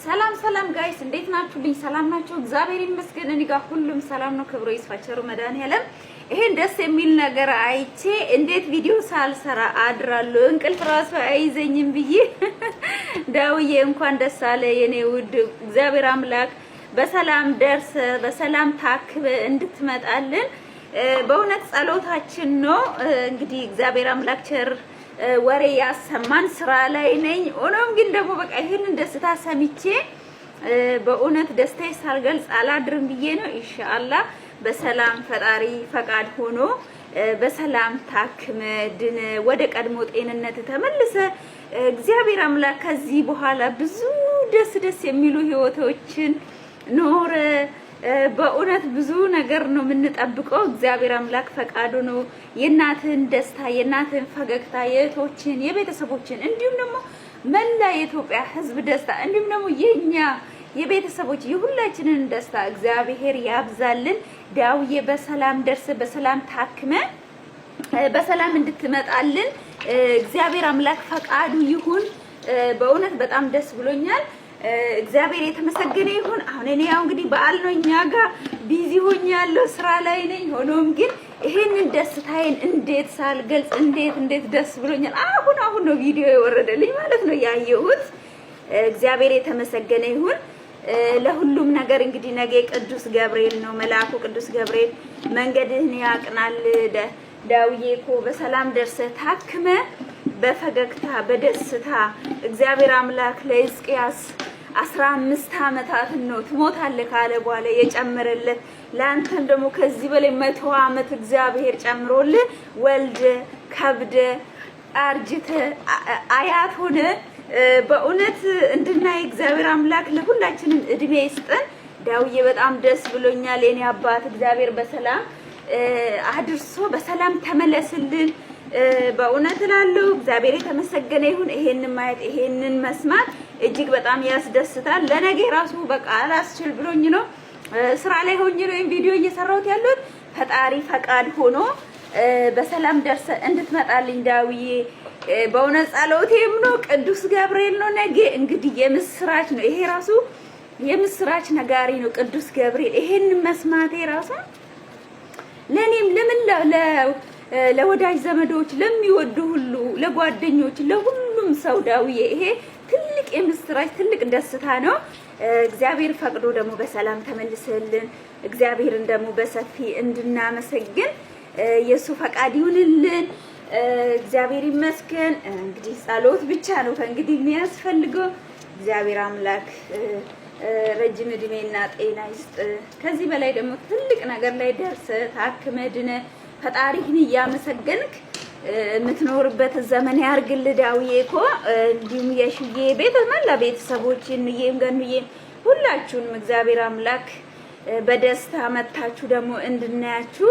ሰላም ሰላም ጋይስ እንዴት ናችሁልኝ? ሰላም ናችሁ? እግዚአብሔር ይመስገን እኔ ጋር ሁሉም ሰላም ነው። ክብሩ ይስፋ ቸሩ መድኃኒዓለም። ይሄን ደስ የሚል ነገር አይቼ እንዴት ቪዲዮ ሳልሰራ አድራለሁ እንቅልፍ ራሱ አይዘኝም ብዬ ዳውዬ እንኳን ደስ አለ የኔ ውድ። እግዚአብሔር አምላክ በሰላም ደርሰ በሰላም ታክበ እንድትመጣልን በእውነት ጸሎታችን ነው። እንግዲህ እግዚአብሔር አምላክ ቸር ወሬ ያሰማን። ስራ ላይ ነኝ። ሆኖም ግን ደግሞ በቃ ይሄንን ደስታ ሰምቼ በእውነት ደስታዬ ሳልገልጽ አላድርም ብዬ ነው። ኢንሻአላህ በሰላም ፈጣሪ ፈቃድ ሆኖ በሰላም ታክመ ድነ ወደ ቀድሞ ጤንነት ተመልሰ እግዚአብሔር አምላክ ከዚህ በኋላ ብዙ ደስ የሚሉ ህይወቶችን ኖረ። በእውነት ብዙ ነገር ነው የምንጠብቀው። እግዚአብሔር አምላክ ፈቃዱ ነው። የእናትን ደስታ የእናትን ፈገግታ የእህቶችን የቤተሰቦችን እንዲሁም ደግሞ መላ የኢትዮጵያ ህዝብ ደስታ እንዲሁም ደግሞ የኛ የቤተሰቦች የሁላችንን ደስታ እግዚአብሔር ያብዛልን። ዳውዬ በሰላም ደርሰ በሰላም ታክመ በሰላም እንድትመጣልን እግዚአብሔር አምላክ ፈቃዱ ይሁን። በእውነት በጣም ደስ ብሎኛል። እግዚአብሔር የተመሰገነ ይሁን። አሁን እኔ ያው እንግዲህ በዓል ነው እኛ ጋር ቢዚ ሆኛለሁ፣ ስራ ላይ ነኝ። ሆኖም ግን ይሄንን ደስታዬን እንዴት ሳልገልጽ እንዴት ደስ ብሎኛል። አሁን ነው ቪዲዮ የወረደልኝ ማለት ነው ያየሁት። እግዚአብሔር የተመሰገነ ይሁን። ለሁሉም ነገር እንግዲህ ነገ ቅዱስ ገብርኤል ነው። መልአኩ ቅዱስ ገብርኤል መንገድህን ያቅናል። ዳውዬ እኮ በሰላም ደርሰ ታክመ በፈገግታ በደስታ እግዚአብሔር አምላክ ለሕዝቅያስ 15 ዓመታት ነው ትሞታለህ ካለ በኋላ የጨመረለት ላንተም ደግሞ ከዚህ በላይ 100 ዓመት እግዚአብሔር ጨምሮልህ ወልደ ከብደ አርጅተ አያት ሆነ በእውነት እንድናይ እግዚአብሔር አምላክ ለሁላችንም እድሜ ይስጠን። ዳውዬ በጣም ደስ ብሎኛል የኔ አባት። እግዚአብሔር በሰላም አድርሶ በሰላም ተመለስልን። በእውነት እላለሁ እግዚአብሔር የተመሰገነ ይሁን። ይሄንን ማየት ይሄንን መስማት እጅግ በጣም ያስደስታል። ለነገ ራሱ በቃ አላስችል ብሎኝ ነው ስራ ላይ ሆኜ ነው ቪዲዮ እየሰራሁት ያለሁት። ፈጣሪ ፈቃድ ሆኖ በሰላም ደርሰ እንድትመጣልኝ ዳውዬ በእውነት ጸሎቴም ነው። ቅዱስ ገብርኤል ነው ነገ እንግዲህ የምስራች ነው። ይሄ ራሱ የምስራች ነጋሪ ነው ቅዱስ ገብርኤል። ይሄንን መስማቴ ራሱ ለኔም ለምን ለወዳጅ ዘመዶች ለሚወዱ ሁሉ ለጓደኞች ለሁሉም ሰው ዳውዬ ይሄ ትልቅ የምስራች ትልቅ ደስታ ነው። እግዚአብሔር ፈቅዶ ደግሞ በሰላም ተመልሰልን እግዚአብሔርን ደግሞ በሰፊ እንድናመሰግን የሱ ፈቃድ ይሁንልን። እግዚአብሔር ይመስገን። እንግዲህ ጸሎት ብቻ ነው ከእንግዲህ የሚያስፈልገው። እግዚአብሔር አምላክ ረጅም እድሜና ጤና ይስጥ። ከዚህ በላይ ደግሞ ትልቅ ነገር ላይ ደርሰ ታክመ ድነ ፈጣሪህን እያመሰገንክ የምትኖርበት ዘመን ያርግልህ ዳውዬ እኮ። እንዲሁም የሽዬ መላ ቤተሰቦችን ገኑዬ ሁላችሁንም እግዚአብሔር አምላክ በደስታ መታችሁ ደግሞ እንድናያችሁ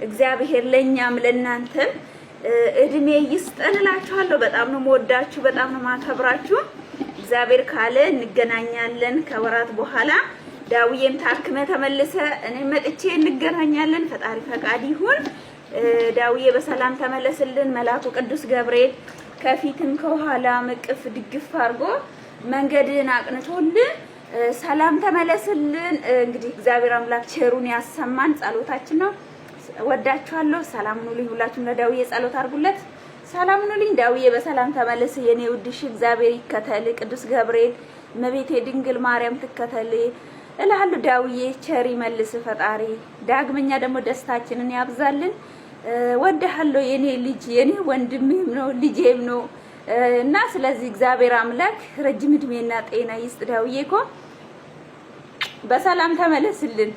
እግዚአብሔር ለኛም ለናንተም እድሜ ይስጠን እላችኋለሁ። በጣም ነው የምወዳችሁ፣ በጣም ነው ማከብራችሁ። እግዚአብሔር ካለ እንገናኛለን ከወራት በኋላ። ዳውዬም ታክመ ተመልሰ እኔ መጥቼ እንገናኛለን። ፈጣሪ ፈቃድ ይሁን። ዳውዬ በሰላም ተመለስልን። መልአኩ ቅዱስ ገብርኤል ከፊትም ከኋላ መቅፍ ድግፍ አድርጎ መንገድን አቅንቶልን ሰላም ተመለስልን። እንግዲህ እግዚአብሔር አምላክ ቸሩን ያሰማን ጸሎታችን ነው። ወዳችኋለሁ። ሰላም ሁኑልኝ። ሁላችሁም ለዳውዬ ጸሎት አድርጉለት። ሰላም ሁኑልኝ። ዳውዬ በሰላም ተመለስ የኔ ውድሽ። እግዚአብሔር ይከተል። ቅዱስ ገብርኤል እመቤቴ ድንግል ማርያም ትከተል እላለሁ። ዳውዬ ቸሪ መልስ ፈጣሪ ዳግመኛ ደግሞ ደስታችንን ያብዛልን። ወደሃለሁ የኔ ልጅ፣ የኔ ወንድምም ነው ልጄም ነው እና ስለዚህ እግዚአብሔር አምላክ ረጅም እድሜና ጤና ይስጥ። ዳውዬ እኮ በሰላም ተመለስልን።